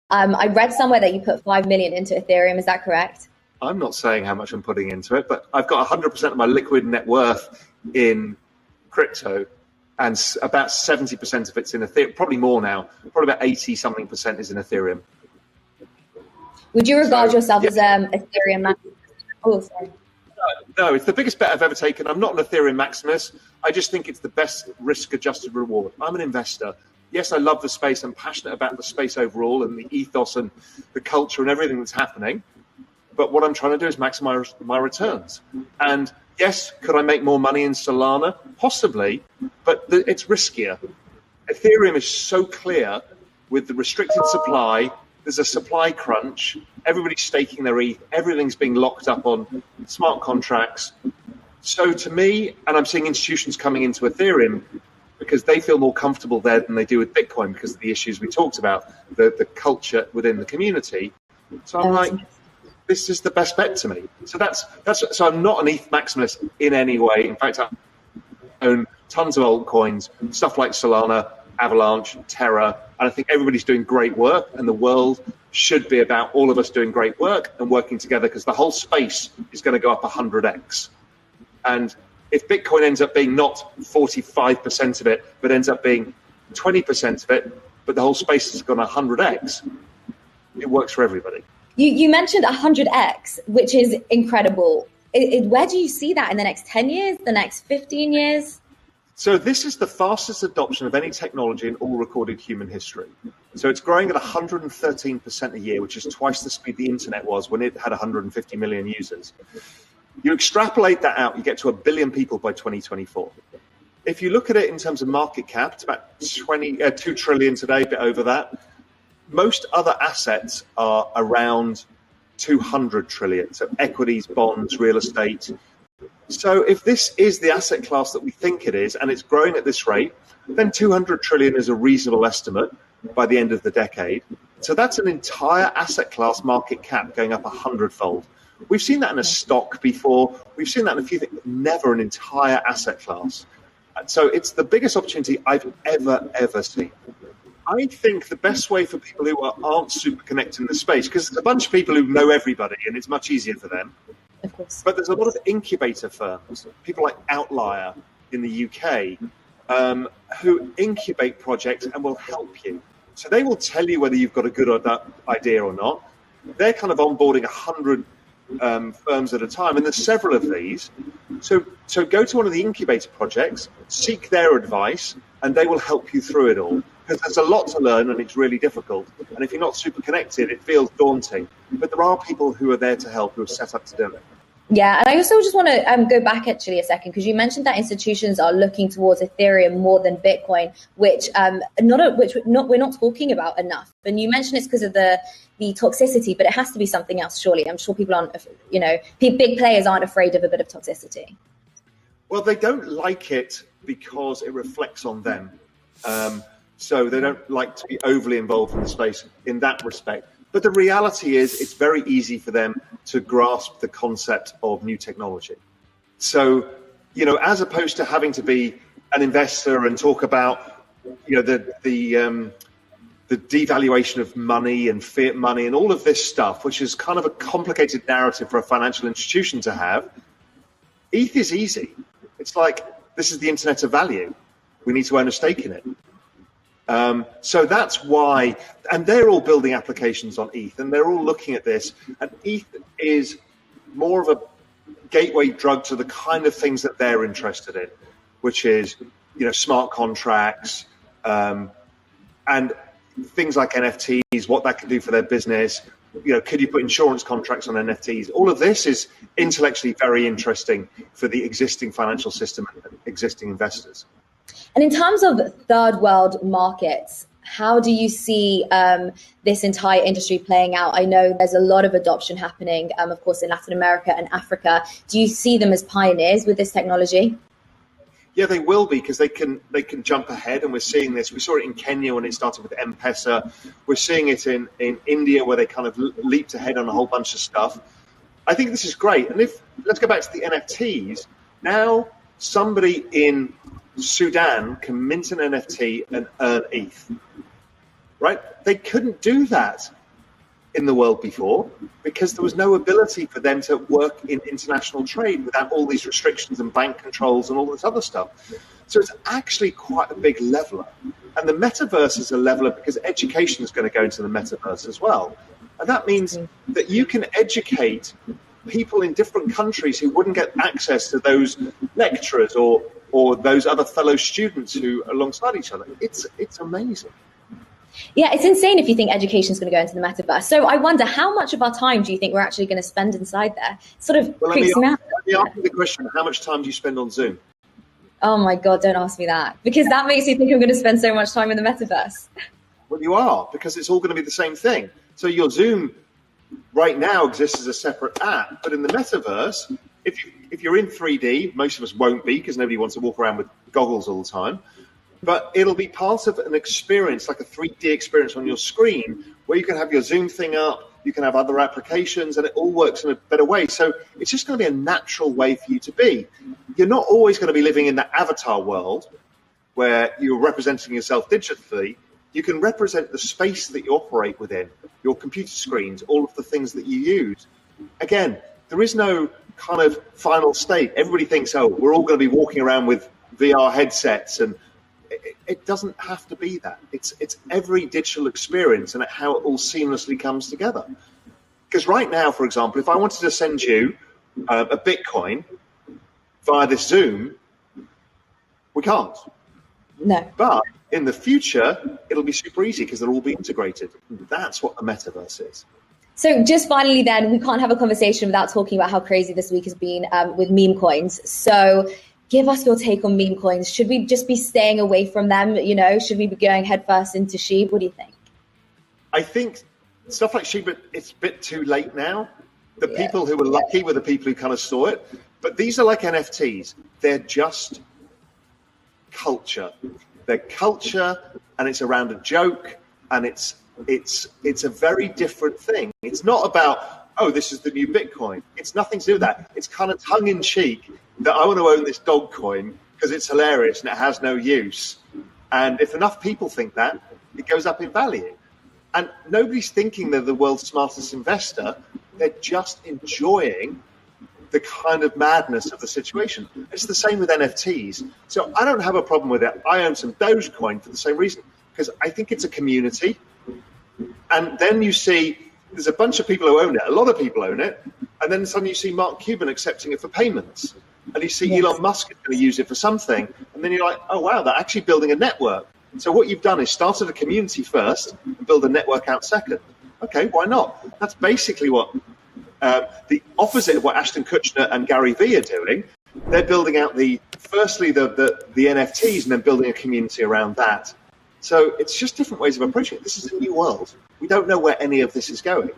I read somewhere that you put 5 million into Ethereum. Is that correct? I'm not saying how much I'm putting into it, but I've got 100% of my liquid net worth in crypto, and about 70% of it's in Ethereum, probably more now, probably about 80-something% is in Ethereum. Would you regard yourself as Ethereum? Oh, sorry. No, it's the biggest bet I've ever taken. I'm not an Ethereum maximus. I just think it's the best risk-adjusted reward. I'm an investor. Yes, I love the space. I'm passionate about the space overall and the ethos and the culture and everything that's happening. But what I'm trying to do is maximize my returns. And yes, could I make more money in Solana? Possibly, but it's riskier. Ethereum is so clear with the restricted supply. There's a supply crunch. Everybody's staking their ETH. Everything's being locked up on smart contracts. So to me, and I'm seeing institutions coming into Ethereum because they feel more comfortable there than they do with Bitcoin because of the issues we talked about, the culture within the community. So I'm like, this is the best bet to me. So so I'm not an ETH maximalist in any way. In fact, I own tons of altcoins, stuff like Solana, Avalanche, Terra, and I think everybody's doing great work, and the world should be about all of us doing great work and working together because the whole space is going to go up 100x. And if Bitcoin ends up being not 45% of it, but ends up being 20% of it, but the whole space has gone 100x, it works for everybody. You mentioned 100x, which is incredible. Where do you see that in the next 10 years, the next 15 years? So this is the fastest adoption of any technology in all recorded human history. So it's growing at 113% a year, which is twice the speed the internet was when it had 150 million users. You extrapolate that out, you get to 1 billion people by 2024. If you look at it in terms of market cap, it's about 2 trillion today, a bit over that. Most other assets are around 200 trillion. So equities, bonds, real estate. So if this is the asset class that we think it is, and it's growing at this rate, then 200 trillion is a reasonable estimate by the end of the decade. So that's an entire asset class market cap going up 100-fold. We've seen that in a stock before. We've seen that in a few things, never an entire asset class. So it's the biggest opportunity I've ever seen. I think the best way for people who aren't super connected in the space, because there's a bunch of people who know everybody and it's much easier for them. Of course. But there's a lot of incubator firms, people like Outlier in the UK, who incubate projects and will help you. So they will tell you whether you've got a good idea or not. They're kind of onboarding 100 firms at a time, and there's several of these. So go to one of the incubator projects, seek their advice, and they will help you through it all. Because there's a lot to learn and it's really difficult. And if you're not super connected, it feels daunting. But there are people who are there to help, who are set up to do it. Yeah, and I also just want to go back actually a second, because you mentioned that institutions are looking towards Ethereum more than Bitcoin, which we're not talking about enough. And you mentioned it's because of the toxicity, but it has to be something else, surely. I'm sure people aren't, big players aren't afraid of a bit of toxicity. Well, they don't like it because it reflects on them. So they don't like to be overly involved in the space in that respect. But the reality is it's very easy for them to grasp the concept of new technology. So, as opposed to having to be an investor and talk about, the devaluation of money and fiat money and all of this stuff, which is kind of a complicated narrative for a financial institution to have, ETH is easy. It's like, this is the internet of value. We need to own a stake in it. So that's why, and they're all building applications on ETH, and they're all looking at this. And ETH is more of a gateway drug to the kind of things that they're interested in, which is, smart contracts, and things like NFTs, what that can do for their business. Could you put insurance contracts on NFTs? All of this is intellectually very interesting for the existing financial system and existing investors. And in terms of third world markets, how do you see this entire industry playing out? I know there's a lot of adoption happening, of course, in Latin America and Africa. Do you see them as pioneers with this technology? Yeah, they will be, because they can jump ahead, and we're seeing this. We saw it in Kenya when it started with M-Pesa. We're seeing it in India, where they kind of leaped ahead on a whole bunch of stuff. I think this is great. And let's go back to the NFTs. Now somebody in Sudan can mint an NFT and earn ETH, right? They couldn't do that in the world before, because there was no ability for them to work in international trade without all these restrictions and bank controls and all this other stuff. So it's actually quite a big leveler. And the metaverse is a leveler because education is going to go into the metaverse as well. And that means that you can educate people in different countries who wouldn't get access to those lecturers or those other fellow students who are alongside each other. It's amazing. Yeah, it's insane if you think education is going to go into the metaverse. So I wonder, how much of our time do you think we're actually going to spend inside there? Sort of creeps me out. Let me ask you the question, how much time do you spend on Zoom? Oh my God, don't ask me that, because that makes me think I'm going to spend so much time in the metaverse. Well, you are, because it's all going to be the same thing. So your Zoom right now exists as a separate app, but in the metaverse, if you're in 3D, most of us won't be because nobody wants to walk around with goggles all the time, but it'll be part of an experience, like a 3D experience on your screen, where you can have your Zoom thing up, you can have other applications, and it all works in a better way. So it's just going to be a natural way for you to be. You're not always going to be living in the avatar world where you're representing yourself digitally. You can represent the space that you operate within, your computer screens, all of the things that you use. Again, there is no kind of final state. Everybody thinks, oh, we're all going to be walking around with VR headsets, and it doesn't have to be that. It's every digital experience and how it all seamlessly comes together. Because right now, for example, if I wanted to send you a Bitcoin via this Zoom, we can't. No. But in the future, it'll be super easy because they'll all be integrated. That's what the metaverse is. So just finally then, we can't have a conversation without talking about how crazy this week has been with meme coins. So give us your take on meme coins. Should we just be staying away from them? You know, should we be going headfirst into SHIB? What do you think? I think stuff like SHIB, it's a bit too late now. The people who were lucky were the people who kind of saw it. But these are like NFTs. They're just culture. They're culture, and it's around a joke, and it's a very different thing. It's not about, oh, this is the new Bitcoin. It's nothing to do with that. It's kind of tongue-in-cheek that I want to own this dog coin because it's hilarious and it has no use. And if enough people think that, it goes up in value. And nobody's thinking they're the world's smartest investor. They're just enjoying the kind of madness of the situation. It's the same with NFTs. So I don't have a problem with it. I own some Dogecoin for the same reason, because I think it's a community. And then you see there's a bunch of people who own it. A lot of people own it. And then suddenly you see Mark Cuban accepting it for payments. And you see Elon Musk is going to use it for something. And then you're like, oh, wow, they're actually building a network. So what you've done is started a community first and build a network out second. Okay, why not? That's basically what the opposite of what Ashton Kutcher and Gary Vee are doing. They're building out firstly the NFTs and then building a community around that. So it's just different ways of approaching it. This is a new world. We don't know where any of this is going.